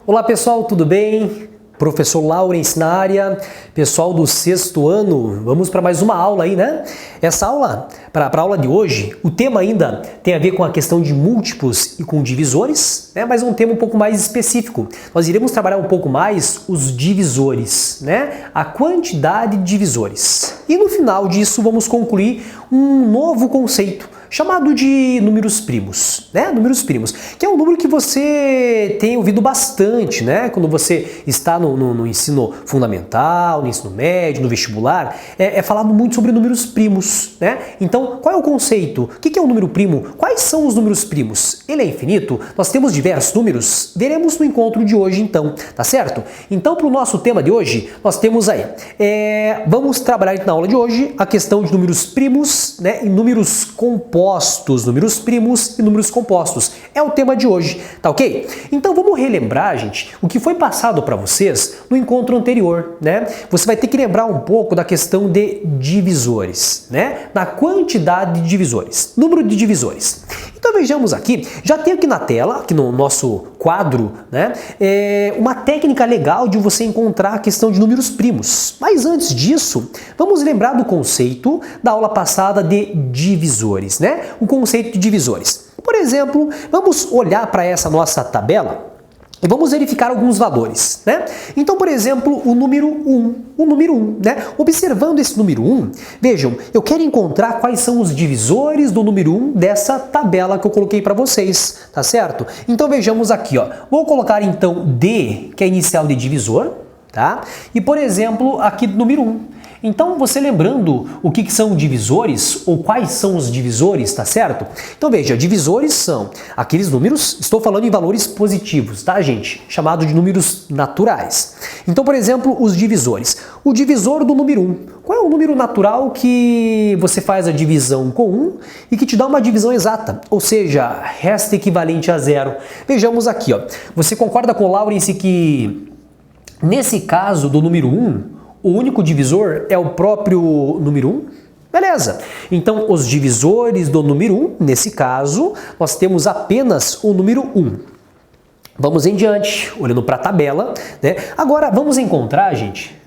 Olá pessoal, tudo bem? Professor Laurence na área, pessoal do sexto ano, vamos para mais uma aula aí, né? Essa aula, para a aula de hoje, o tema ainda tem a ver com a questão de múltiplos e com divisores, né? Mas é um tema um pouco mais específico. Nós iremos trabalhar um pouco mais os divisores, né? A quantidade de divisores. E no final disso vamos concluir um novo conceito, chamado de números primos, né? Números primos, que é um número que você tem ouvido bastante, né? Quando você está no ensino fundamental, no ensino médio, no vestibular, é falado muito sobre números primos, né? Então, qual é o conceito? O que é um número primo? Quais são os números primos? Ele é infinito? Nós temos diversos números? Veremos no encontro de hoje, então, tá certo? Então, para o nosso tema de hoje, nós temos aí, vamos trabalhar na aula de hoje a questão de números primos, né? E números compostos. Números primos e números compostos. É o tema de hoje, tá ok? Então vamos relembrar, gente, o que foi passado para vocês no encontro anterior, né? Você vai ter que lembrar um pouco da questão de divisores, né? Na quantidade de divisores, número de divisores. Então vejamos aqui, já tem aqui na tela, aqui no nosso quadro, né, uma técnica legal de você encontrar a questão de números primos. Mas antes disso, vamos lembrar do conceito da aula passada de divisores, né? O conceito de divisores. Por exemplo, vamos olhar para essa nossa tabela e vamos verificar alguns valores, né? Então, por exemplo, o número 1, né? Observando esse número 1, vejam, eu quero encontrar quais são os divisores do número 1 dessa tabela que eu coloquei para vocês, tá certo? Então, vejamos aqui, ó. Vou colocar então D, que é a inicial de divisor, tá? E, por exemplo, aqui do número 1. Então, você lembrando o que são divisores, ou quais são os divisores, tá certo? Então, veja, divisores são aqueles números, estou falando em valores positivos, tá, gente? Chamado de números naturais. Então, por exemplo, os divisores. O divisor do número 1. Qual é o número natural que você faz a divisão com 1 e que te dá uma divisão exata? Ou seja, resta equivalente a zero. Vejamos aqui, ó. Você concorda com o Laurence que, nesse caso do número 1, o único divisor é o próprio número 1? Beleza! Então, os divisores do número 1, nesse caso, nós temos apenas o número 1. Vamos em diante, olhando para a tabela, né? Agora, vamos encontrar, gente,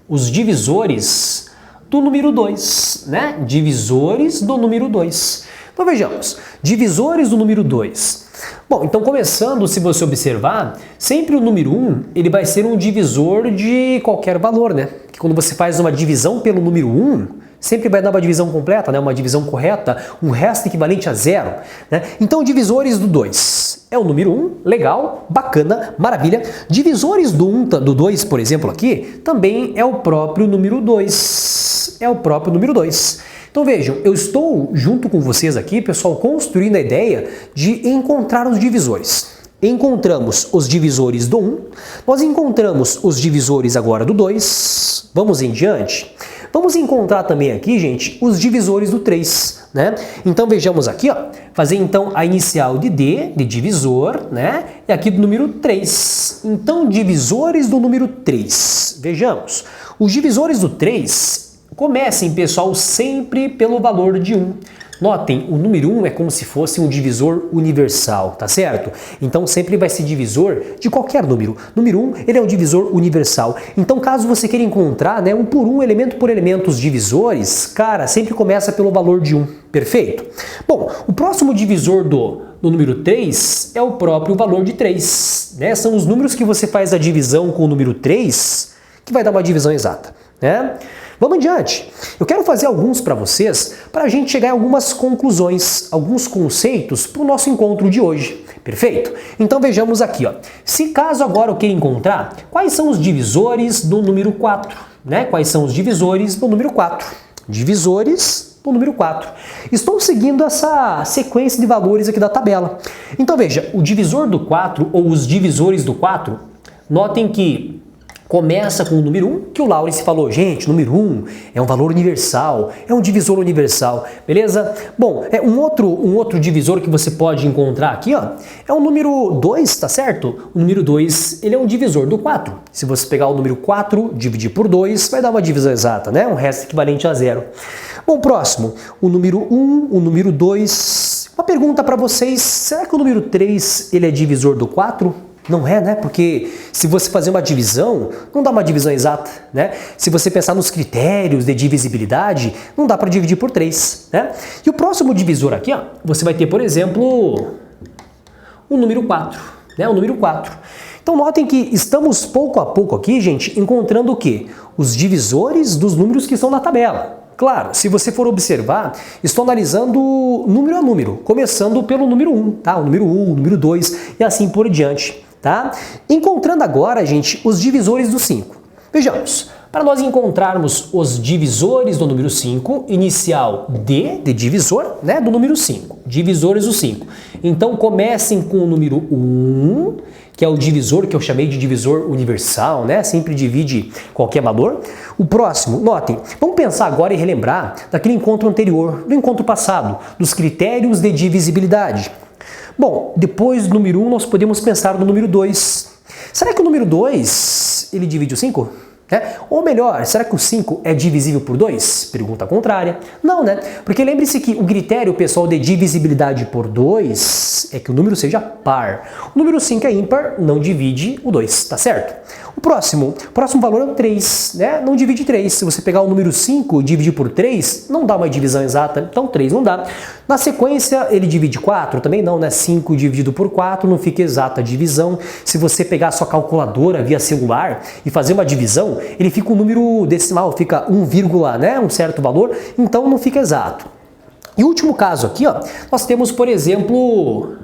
os divisores do número 2, né? Divisores do número 2. Então, vejamos, divisores do número 2. Bom, então começando, se você observar, sempre o número 1, ele vai ser um divisor de qualquer valor, né? Que quando você faz uma divisão pelo número 1, sempre vai dar uma divisão completa, né? Uma divisão correta, um resto equivalente a zero, né? Então, divisores do 2 é o número 1, legal, bacana, maravilha. Divisores do 2, por exemplo, aqui, também é o próprio número 2. É o próprio número 2. Então vejam, eu estou junto com vocês aqui, pessoal, construindo a ideia de encontrar os divisores. Encontramos os divisores do 1, nós encontramos os divisores agora do 2, vamos em diante. Vamos encontrar também aqui, gente, os divisores do 3, né? Então vejamos aqui, ó, fazer então a inicial de D, de divisor, né? E aqui do número 3. Então, divisores do número 3. Vejamos, os divisores do 3... Comecem, pessoal, sempre pelo valor de 1. Notem, o número 1 é como se fosse um divisor universal, tá certo? Então sempre vai ser divisor de qualquer número. Número 1, ele é um divisor universal. Então caso você queira encontrar, né, um por um, elemento por elemento, os divisores, cara, sempre começa pelo valor de 1. Perfeito? Bom, o próximo divisor do número 3 é o próprio valor de 3. Né? São os números que você faz a divisão com o número 3 que vai dar uma divisão exata, né? Vamos adiante. Eu quero fazer alguns para vocês, para a gente chegar em algumas conclusões, alguns conceitos para o nosso encontro de hoje. Perfeito? Então vejamos aqui, ó. Se caso agora eu queira encontrar quais são os divisores do número 4, né? Quais são os divisores do número 4? Divisores do número 4. Estou seguindo essa sequência de valores aqui da tabela. Então veja, o divisor do 4 ou os divisores do 4, notem que começa com o número 1, que o Laurence falou, gente, número 1 é um valor universal, é um divisor universal, beleza? Bom, um outro divisor que você pode encontrar aqui, ó, é o número 2, tá certo? O número 2, ele é um divisor do 4. Se você pegar o número 4, dividir por 2, vai dar uma divisão exata, né? Um resto equivalente a zero. Bom, próximo, o número 1, o número 2. Uma pergunta para vocês, será que o número 3, ele é divisor do 4? Não é, né? Porque se você fazer uma divisão, não dá uma divisão exata, né? Se você pensar nos critérios de divisibilidade, não dá para dividir por 3, né? E o próximo divisor aqui, ó, você vai ter, por exemplo, o número 4, né? O número 4. Então notem que estamos pouco a pouco aqui, gente, encontrando o quê? Os divisores dos números que estão na tabela. Claro, se você for observar, estou analisando número a número, começando pelo número 1, tá? O número 1, o número 2 e assim por diante, tá? Encontrando agora, gente, os divisores do 5. Vejamos, para nós encontrarmos os divisores do número 5, inicial D de divisor, né, do número 5, divisores do 5. Então comecem com o número 1, que é o divisor que eu chamei de divisor universal, né? Sempre divide qualquer valor. O próximo, notem, vamos pensar agora e relembrar daquele encontro anterior, do encontro passado, dos critérios de divisibilidade. Bom, depois do número 1 nós podemos pensar no número 2. Será que o número 2 ele divide o 5? Ou melhor, será que o 5 é divisível por 2? Pergunta contrária. Não, né? Porque lembre-se que o critério, pessoal, de divisibilidade por 2 é que o número seja par. O número 5 é ímpar, não divide o 2, tá certo? O próximo valor é o 3, né? Não divide 3. Se você pegar o número 5 e dividir por 3, não dá uma divisão exata, então 3 não dá. Na sequência, ele divide 4? Também não, né? 5 dividido por 4 não fica exata a divisão. Se você pegar a sua calculadora via celular e fazer uma divisão, ele fica um número decimal, fica 1, né? Um certo valor, então não fica exato. E o último caso aqui, ó, nós temos, por exemplo,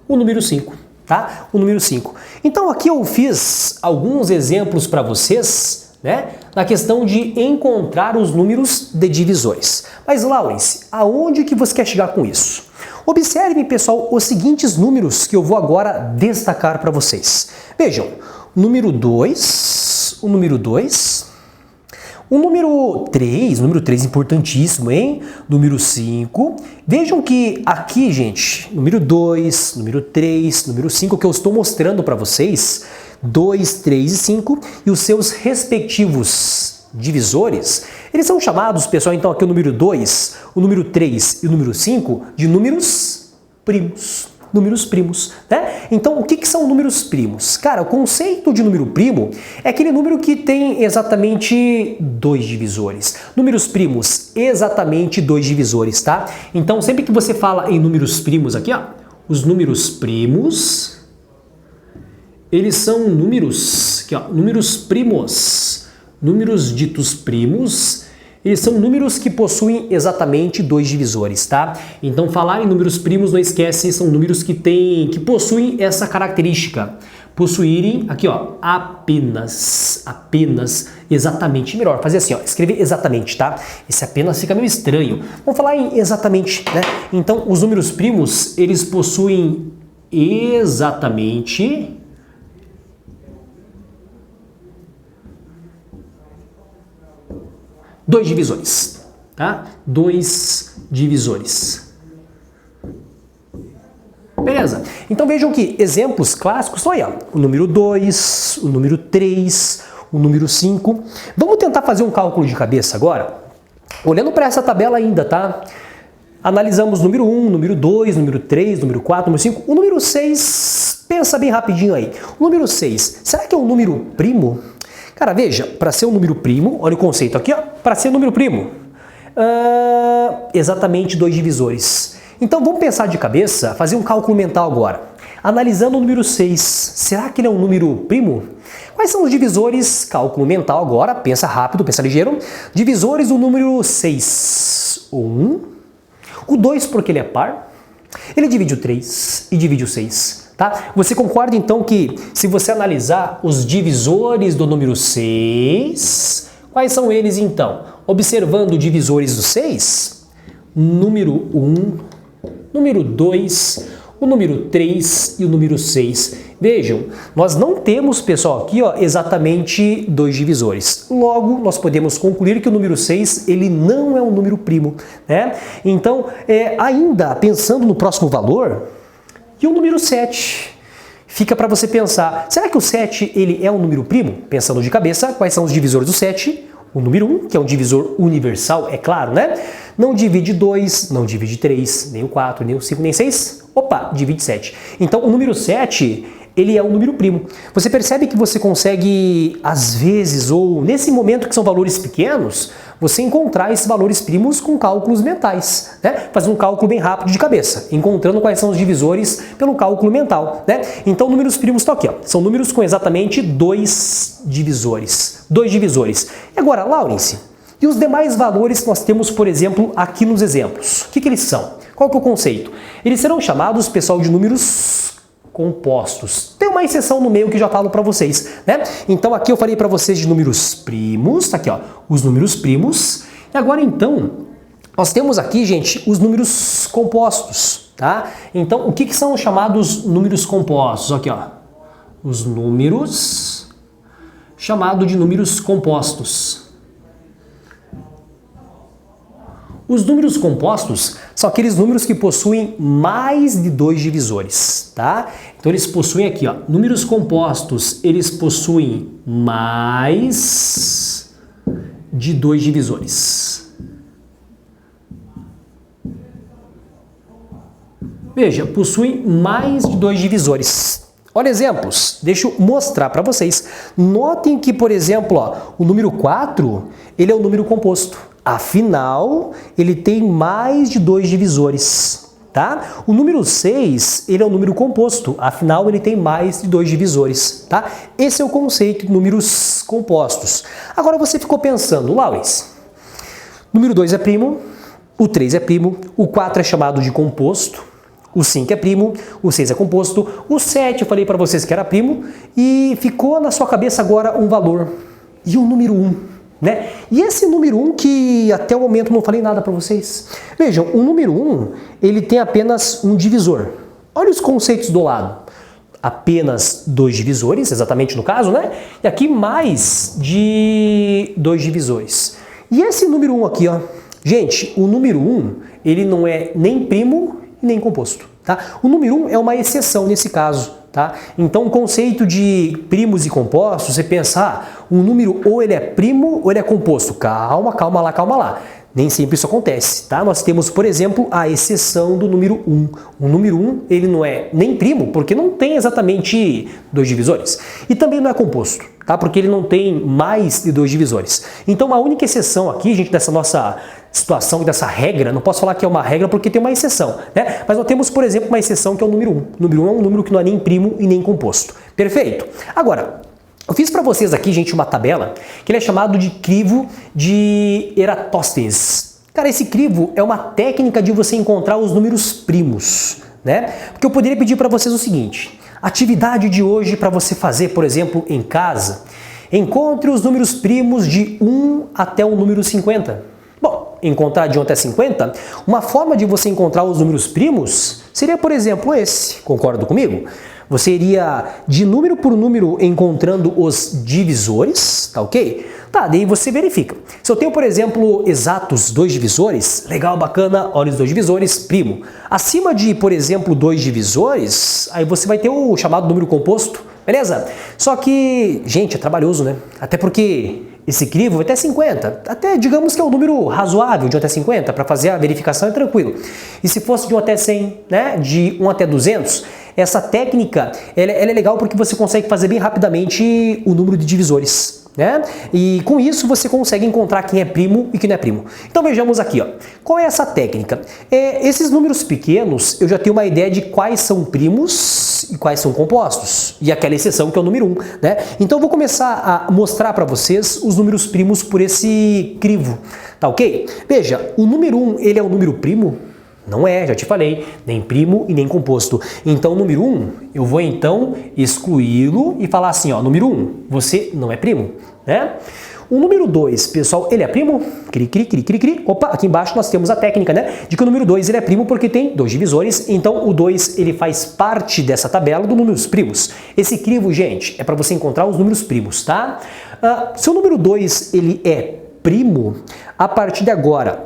o número 5. Tá? O número 5. Então aqui eu fiz alguns exemplos para vocês, né, na questão de encontrar os números de divisores. Mas, Laurence, aonde que você quer chegar com isso? Observem, pessoal, os seguintes números que eu vou agora destacar para vocês. Vejam, número 2, o número 2, o número 3 importantíssimo, hein? Número 5. Vejam que aqui, gente, número 2, número 3, número 5, que eu estou mostrando para vocês, 2, 3 e 5, e os seus respectivos divisores, eles são chamados, pessoal, então aqui o número 2, o número 3 e o número 5, de números primos. Números primos, né? Então, o que são números primos? Cara, o conceito de número primo é aquele número que tem exatamente 2 divisores. Números primos, exatamente 2 divisores, tá? Então, sempre que você fala em números primos aqui, ó, os números primos, eles são números, aqui, ó, números primos, números ditos primos, eles são números que possuem exatamente 2 divisores, tá? Então, falar em números primos, não esquece, são números que possuem essa característica. Possuírem, aqui ó, apenas, exatamente. Melhor, fazer assim ó, escrever exatamente, tá? Esse apenas fica meio estranho. Vamos falar em exatamente, né? Então, os números primos, eles possuem exatamente 2 divisores, tá? 2 divisores. Beleza? Então vejam que exemplos clássicos são aí, ó, o número 2, o número 3, o número 5. Vamos tentar fazer um cálculo de cabeça agora? Olhando para essa tabela ainda, tá? Analisamos número 1, número 2, número 3, número 4, número 5. O número 6, pensa bem rapidinho aí. O número 6, será que é um número primo? Cara, veja, para ser um número primo, olha o conceito aqui, ó, para ser um número primo, exatamente 2 divisores. Então vamos pensar de cabeça, fazer um cálculo mental agora. Analisando o número 6, será que ele é um número primo? Quais são os divisores? Cálculo mental agora, pensa rápido, pensa ligeiro. Divisores do número 6, 1, o 2 porque ele é par, ele divide o 3 e divide o 6. Tá? Você concorda então que se você analisar os divisores do número 6, quais são eles então? Observando divisores do 6, número 1, número 2, o número 3 e o número 6. Vejam, nós não temos, pessoal, aqui ó, exatamente 2 divisores. Logo, nós podemos concluir que o número 6 ele não é um número primo, né? Então, ainda pensando no próximo valor, e o número 7? Fica para você pensar, será que o 7 ele é um número primo? Pensando de cabeça, quais são os divisores do 7? O número 1, que é um divisor universal, é claro, né? Não divide 2, não divide 3, nem o 4, nem o 5, nem 6. Opa, divide 7. Então, o número 7, ele é um número primo. Você percebe que você consegue, às vezes, ou nesse momento que são valores pequenos, você encontrar esses valores primos com cálculos mentais, né? Fazer um cálculo bem rápido de cabeça, encontrando quais são os divisores pelo cálculo mental, né? Então, números primos estão aqui, ó. São números com exatamente 2 divisores. 2 divisores. E agora, Laurence, e os demais valores que nós temos, por exemplo, aqui nos exemplos? O que eles são? Qual que é o conceito? Eles serão chamados, pessoal, de números compostos. Tem uma exceção no meio que já falo para vocês, né? Então aqui eu falei para vocês de números primos, tá aqui, ó, os números primos. E agora então, nós temos aqui, gente, os números compostos, tá? Então, o que são chamados números compostos? Aqui, ó, os números chamado de números compostos. Os números compostos são aqueles números que possuem mais de 2 divisores, tá? Então eles possuem aqui, ó, números compostos, eles possuem mais de 2 divisores. Veja, possuem mais de 2 divisores. Olha exemplos, deixa eu mostrar para vocês. Notem que, por exemplo, ó, o número 4, ele é um número composto. Afinal, ele tem mais de 2 divisores, tá? O número 6, ele é um número composto. Afinal, ele tem mais de 2 divisores, tá? Esse é o conceito de números compostos. Agora você ficou pensando, Laurence, número 2 é primo, o 3 é primo, o 4 é chamado de composto, o 5 é primo, o 6 é composto, o 7 eu falei para vocês que era primo e ficou na sua cabeça agora um valor. E o número 1? Né? E esse número 1 que até o momento não falei nada para vocês. Vejam, o número 1, ele tem apenas um divisor. Olha os conceitos do lado. Apenas 2 divisores, exatamente no caso, né? E aqui mais de 2 divisores. E esse número 1 aqui, ó. Gente, o número 1, ele não é nem primo e nem composto, tá? O número 1 é uma exceção nesse caso. Tá? Então o conceito de primos e compostos, você pensa, um número ou ele é primo ou ele é composto. Calma, calma lá. Nem sempre isso acontece, tá? Nós temos, por exemplo, a exceção do número 1. O número 1, ele não é nem primo, porque não tem exatamente 2 divisores. E também não é composto, tá? Porque ele não tem mais de 2 divisores. Então a única exceção aqui, gente, dessa nossa situação, dessa regra, não posso falar que é uma regra porque tem uma exceção, né? Mas nós temos, por exemplo, uma exceção que é o número 1. O número 1 é um número que não é nem primo e nem composto. Perfeito? Agora, eu fiz para vocês aqui, gente, uma tabela que ele é chamado de crivo de Eratóstenes. Cara, esse crivo é uma técnica de você encontrar os números primos, né? Porque eu poderia pedir para vocês o seguinte, atividade de hoje para você fazer, por exemplo, em casa, encontre os números primos de 1 até o número 50. Bom, encontrar de 1 até 50, uma forma de você encontrar os números primos seria, por exemplo, esse. Concorda comigo? Você iria de número por número encontrando os divisores, tá ok? Tá, daí você verifica. Se eu tenho, por exemplo, exatos 2 divisores, legal, bacana, olha os 2 divisores, primo. Acima de, por exemplo, 2 divisores, aí você vai ter o chamado número composto, beleza? Só que, gente, é trabalhoso, né? Até porque esse crivo vai até 50, até digamos que é um número razoável de 1 até 50, para fazer a verificação é tranquilo. E se fosse de 1 até 100, né, de 1 até 200, essa técnica ela é legal porque você consegue fazer bem rapidamente o número de divisores, né? E com isso você consegue encontrar quem é primo e quem não é primo. Então vejamos aqui, ó. Qual é essa técnica? Esses números pequenos, eu já tenho uma ideia de quais são primos e quais são compostos. E aquela exceção que é o número 1, né? Então eu vou começar a mostrar para vocês os números primos por esse crivo, tá ok? Veja, o número 1, ele é um número primo? Não é, já te falei, nem primo e nem composto. Então, o número 1, eu vou então excluí-lo e falar assim, ó, número 1, você não é primo, né? O número 2, pessoal, ele é primo? Cri. Opa, aqui embaixo nós temos a técnica, né? De que o número 2 ele é primo porque tem 2 divisores, então o 2 ele faz parte dessa tabela dos números primos. Esse crivo, gente, é para você encontrar os números primos, tá? Se o número 2 ele é primo, a partir de agora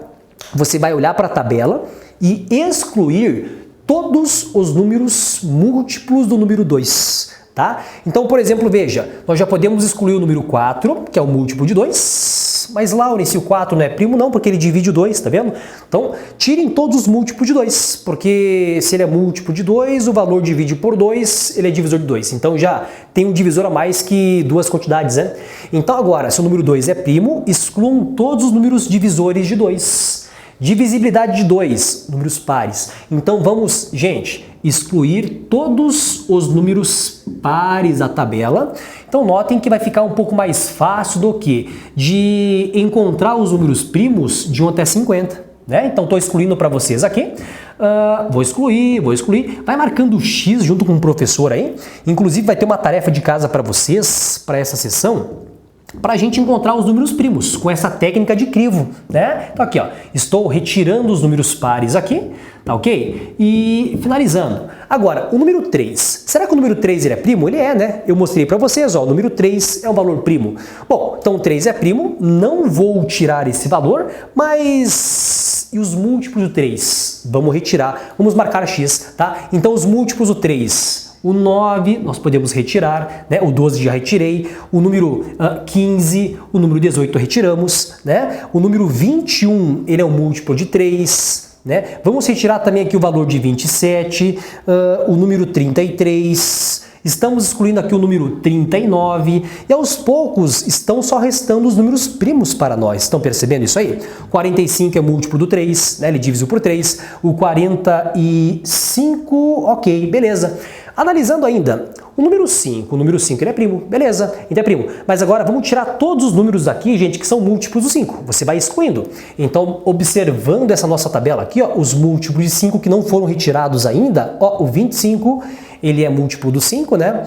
você vai olhar para a tabela e excluir todos os números múltiplos do número 2. tá? Então, por exemplo, veja, nós já podemos excluir o número 4, que é o múltiplo de 2, mas, Laurence, o 4 não é primo não, porque ele divide o 2, tá vendo? Então, tirem todos os múltiplos de 2, porque se ele é múltiplo de 2, o valor divide por 2, ele é divisor de 2. Então, já tem um divisor a mais que duas quantidades, né? Então, agora, se o número 2 é primo, excluam todos os números divisores de 2. Divisibilidade de 2, números pares. Então vamos, gente, excluir todos os números pares da tabela. Então notem que vai ficar um pouco mais fácil do que de encontrar os números primos de 1 até 50. Né? Então estou excluindo para vocês aqui. Vou excluir. Vai marcando o X junto com o professor aí. Inclusive vai ter uma tarefa de casa para vocês, para essa sessão, para a gente encontrar os números primos com essa técnica de crivo, né? Então aqui, ó, estou retirando os números pares aqui, tá ok? E finalizando. Agora, o número 3. Será que o número 3 ele é primo? Ele é, né? Eu mostrei para vocês, ó, o número 3 é um valor primo. Bom, então o 3 é primo, não vou tirar esse valor, mas e os múltiplos do 3? Vamos retirar, vamos marcar X, tá? Então os múltiplos do 3... O 9 nós podemos retirar, né? O 12 já retirei, o número 15, o número 18 retiramos, né? O número 21, ele é um múltiplo de 3, né? Vamos retirar também aqui o valor de 27, o número 33, estamos excluindo aqui o número 39 e aos poucos estão só restando os números primos para nós. Estão percebendo isso aí? 45 é múltiplo do 3, né? Ele divide por 3, o 45, ok, beleza. Analisando ainda, o número 5 ele é primo, beleza, então é primo. Mas agora vamos tirar todos os números aqui, gente, que são múltiplos do 5. Você vai excluindo. Então, observando essa nossa tabela aqui, ó, os múltiplos de 5 que não foram retirados ainda, ó, o 25, ele é múltiplo do 5, né?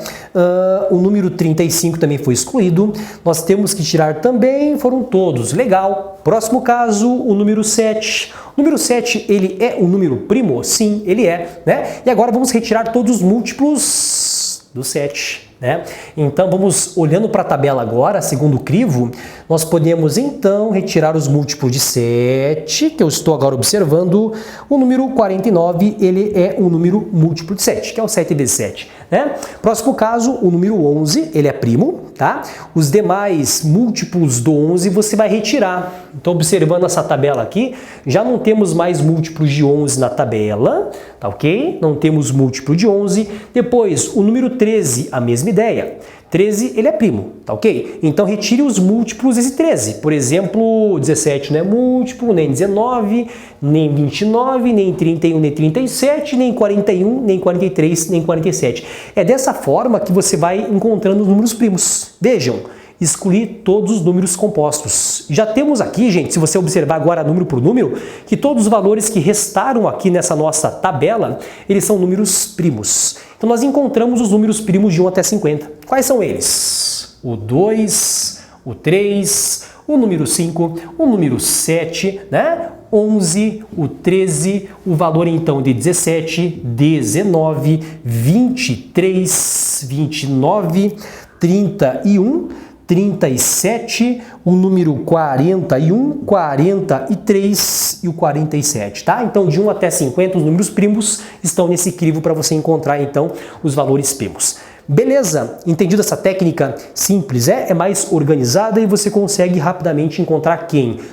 O número 35 também foi excluído. Nós temos que tirar também, foram todos. Legal. Próximo caso, o número 7. O número 7, ele é um número primo? Sim, ele é, né? E agora vamos retirar todos os múltiplos do 7. Né? Então vamos olhando para a tabela agora, segundo o crivo, nós podemos então retirar os múltiplos de 7, que eu estou agora observando. O número 49, ele é um número múltiplo de 7, que é o 7 vezes 7. Né? Próximo caso, o número 11, ele é primo, tá? Os demais múltiplos do 11 você vai retirar. Então observando essa tabela aqui, já não temos mais múltiplos de 11 na tabela, tá ok? Não temos múltiplo de 11. Depois, o número 13, a mesma ideia. 13, ele é primo, tá ok? Então retire os múltiplos desse 13. Por exemplo, 17 não é múltiplo, nem 19, nem 29, nem 31, nem 37, nem 41, nem 43, nem 47. É dessa forma que você vai encontrando os números primos. Vejam, excluir todos os números compostos. Já temos aqui, gente, se você observar agora número por número, que todos os valores que restaram aqui nessa nossa tabela, eles são números primos. Então nós encontramos os números primos de 1 até 50. Quais são eles? O 2, o 3, o número 5, o número 7, né? 11, o 13, o valor então de 17, 19, 23, 29, 31, 37, o número 41, 43 e o 47, tá? Então, de 1 até 50, os números primos estão nesse crivo para você encontrar, então, os valores primos. Beleza? Entendido essa técnica simples? É mais organizada e você consegue rapidamente encontrar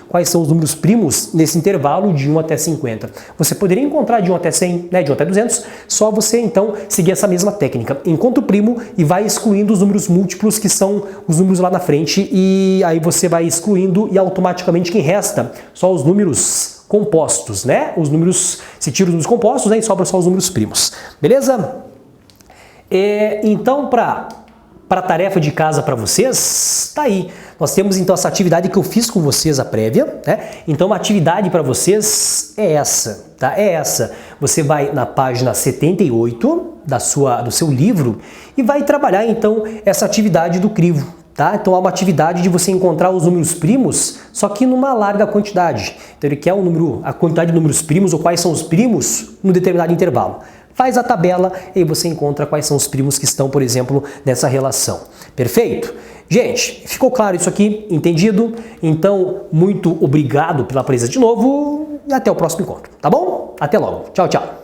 quais são os números primos nesse intervalo de 1 até 50. Você poderia encontrar de 1 até 100, né, de 1 até 200, só você então seguir essa mesma técnica. Encontra o primo e vai excluindo os números múltiplos, que são os números lá na frente, e aí você vai excluindo e automaticamente quem resta? Só os números compostos, né? Os números, se tira os números compostos, né, e sobra só os números primos. Beleza? Então, para a tarefa de casa para vocês, tá aí. Nós temos então essa atividade que eu fiz com vocês, a prévia, né? Então, a atividade para vocês é essa, tá? É essa. Você vai na página 78 do seu livro e vai trabalhar então essa atividade do crivo. Tá? Então, há uma atividade de você encontrar os números primos, só que numa larga quantidade. Então, ele quer a quantidade de números primos ou quais são os primos no determinado intervalo. Faz a tabela e aí você encontra quais são os primos que estão, por exemplo, nessa relação. Perfeito? Gente, ficou claro isso aqui? Entendido? Então, muito obrigado pela presença de novo e até o próximo encontro, tá bom? Até logo. Tchau, tchau.